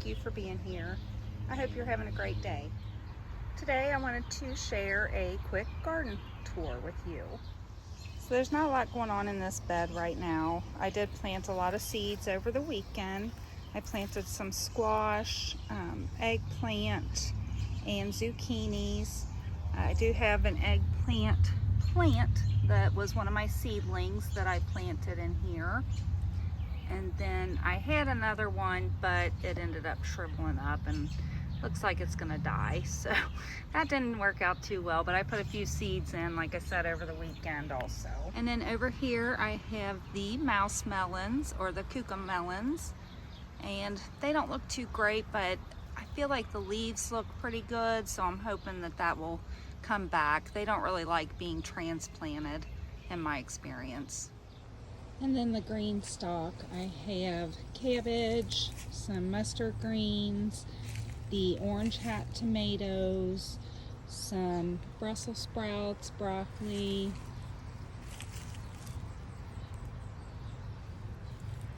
thank you for being here. I hope you're having a great day. Today I wanted to share a quick garden tour with you. So there's not a lot going on in this bed right now. I did plant a lot of seeds over the weekend. I planted some squash, eggplant, and zucchinis. I do have an eggplant plant that was one of my seedlings that I planted in here. And then I had another one, but it ended up shriveling up and looks like it's gonna die. So that didn't work out too well, but I put a few seeds in, like I said, over the weekend also. And then over here I have the mouse melons, or the cucumber melons. And they don't look too great, but I feel like the leaves look pretty good, so I'm hoping that that will come back. They don't really like being transplanted in my experience. And then the green stalk, I have cabbage, some mustard greens, the orange hat tomatoes, some Brussels sprouts, broccoli.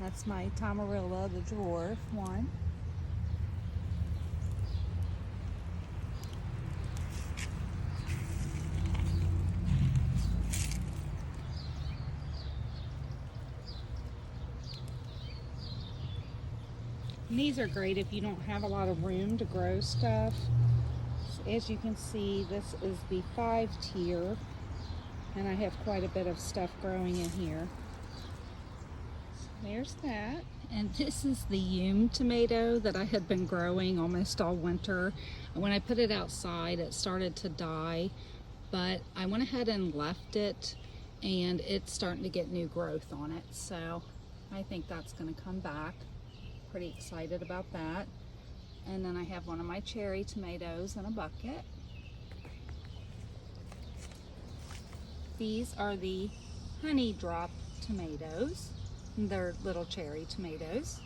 That's my Tamarilla, the dwarf one. And these are great if you don't have a lot of room to grow stuff. So as you can see, this is the 5-tier, and I have quite a bit of stuff growing in here. There's that. And this is the Yum tomato that I had been growing almost all winter. When I put it outside, it started to die, but I went ahead and left it, and it's starting to get new growth on it. So I think that's going to come back. Pretty excited about that. And then I have one of my cherry tomatoes in a bucket. These are the honey drop tomatoes. They're little cherry tomatoes.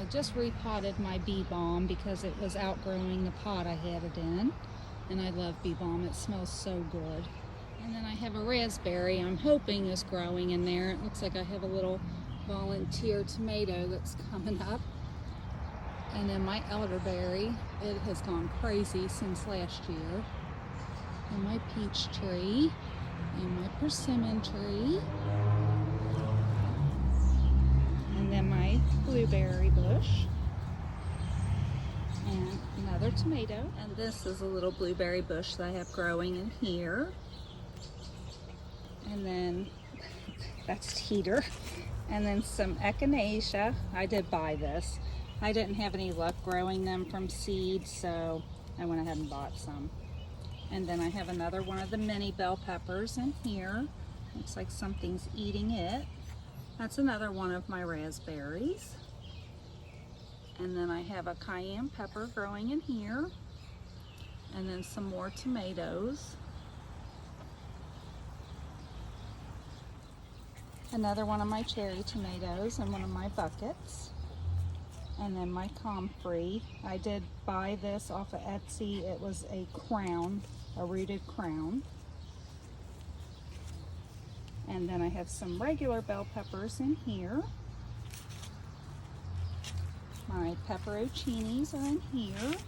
I just repotted my bee balm because it was outgrowing the pot I had it in. And I love bee balm, it smells so good. And then I have a raspberry I'm hoping is growing in there. It looks like I have a little volunteer tomato that's coming up. And then my elderberry, it has gone crazy since last year. And my peach tree, and my persimmon tree. And then my blueberry bush, and another tomato. And this is a little blueberry bush that I have growing in here. And then that's Teeter. And then some echinacea. I did buy this. I didn't have any luck growing them from seed, so I went ahead and bought some. And then I have another one of the mini bell peppers in here. Looks like something's eating it. That's another one of my raspberries. And then I have a cayenne pepper growing in here. And then some more tomatoes. Another one of my cherry tomatoes in one of my buckets. And then my comfrey. I did buy this off of Etsy. It was a crown, a rooted crown. And then I have some regular bell peppers in here. My pepperoncinis are in here.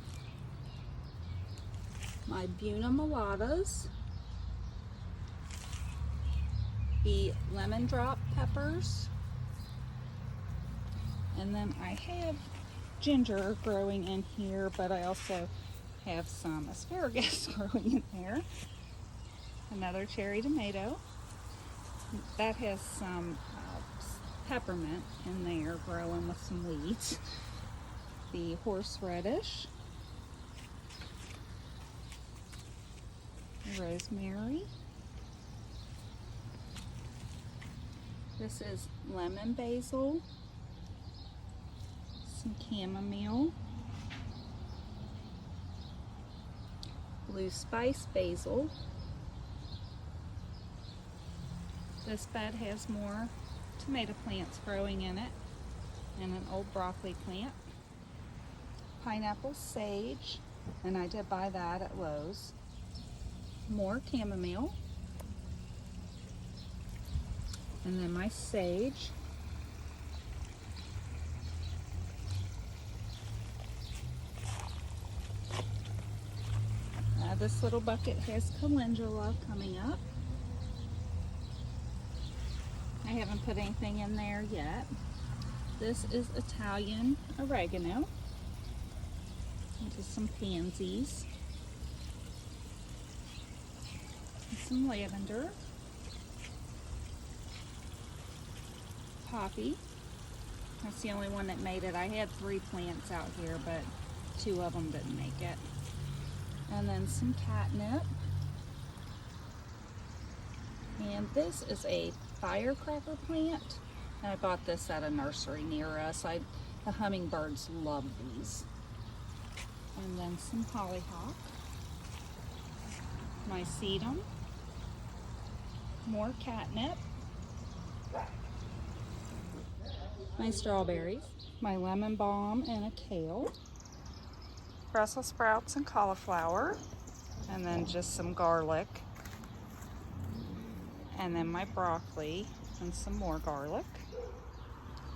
My Buna mulatas. The lemon drop peppers. And then I have ginger growing in here, but I also have some asparagus growing in there. Another cherry tomato. That has some peppermint in there growing with some weeds. The horseradish. Rosemary. This is lemon basil. Some chamomile. Blue spice basil. This bed has more tomato plants growing in it, and an old broccoli plant. Pineapple sage, and I did buy that at Lowe's. More chamomile. And then my sage. this little bucket has calendula coming up. I haven't put anything in there yet. This is Italian oregano. Into some pansies. And some lavender. Poppy. That's the only one that made it. I had 3 plants out here, but 2 of them didn't make it. And then some catnip. And this is a firecracker plant. And I bought this at a nursery near us. The hummingbirds love these. And then some hollyhock. My sedum. More catnip. My strawberries, my lemon balm, and a kale. Brussels sprouts and cauliflower, and then just some garlic. And then my broccoli and some more garlic.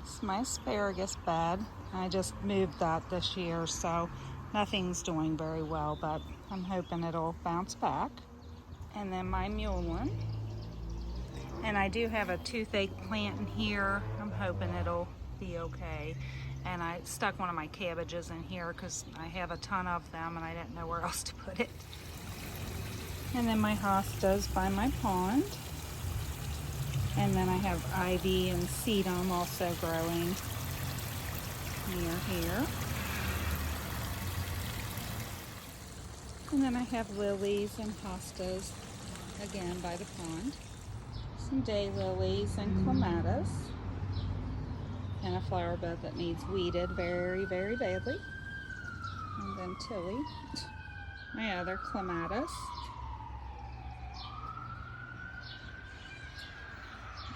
It's my asparagus bed. I just moved that this year, so nothing's doing very well, but I'm hoping it'll bounce back. And then my mullein. And I do have a toothache plant in here. I'm hoping it'll be okay. And I stuck one of my cabbages in here because I have a ton of them and I didn't know where else to put it. And then my hostas by my pond. And then I have ivy and sedum also growing near here. And then I have lilies and hostas again by the pond. Some daylilies and clematis, and a flower bed that needs weeded very, very badly. And then Tilly, my other clematis.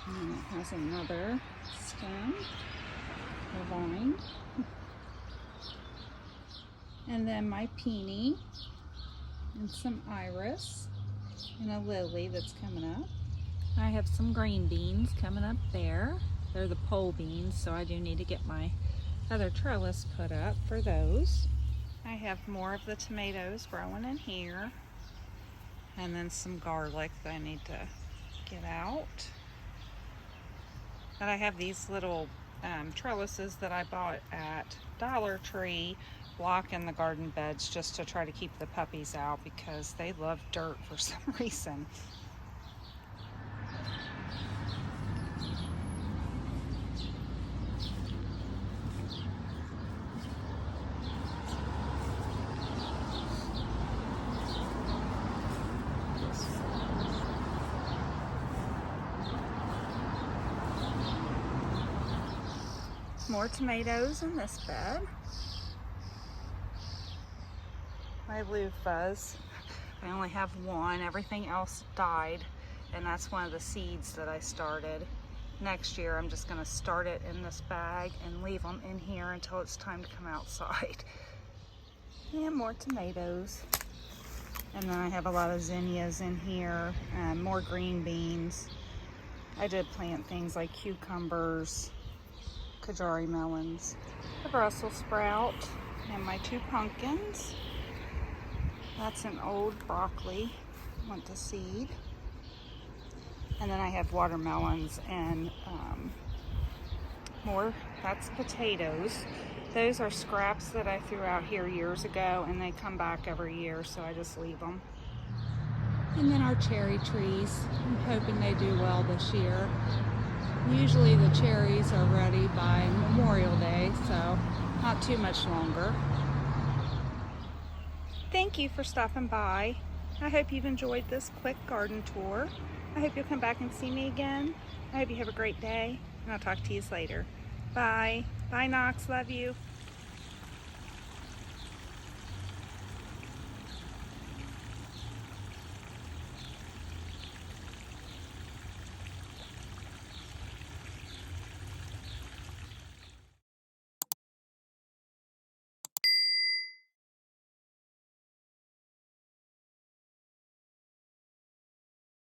And it has another stem, a vine. And then my peony, and some iris, and a lily that's coming up. I have some green beans coming up there. They're the pole beans, so I do need to get my other trellis put up for those. I have more of the tomatoes growing in here, and then some garlic that I need to get out. But I have these little trellises that I bought at Dollar Tree, blocking the garden beds just to try to keep the puppies out because they love dirt for some reason. More tomatoes in this bed. My loofahs, I only have one, everything else died, and that's one of the seeds that I started. Next year I'm just going to start it in this bag and leave them in here until it's time to come outside. And more tomatoes. And then I have a lot of zinnias in here, and more green beans. I did plant things like cucumbers, Kajari melons, a Brussels sprout, and my 2 pumpkins. That's an old broccoli, went to seed. And then I have watermelons and more, that's potatoes. Those are scraps that I threw out here years ago, and they come back every year, so I just leave them. And then our cherry trees, I'm hoping they do well this year. Usually the cherries are ready by Memorial Day, so not too much longer. Thank you for stopping by. I hope you've enjoyed this quick garden tour. I hope you'll come back and see me again. I hope you have a great day, and I'll talk to you later. Bye. Bye, Knox. Love you.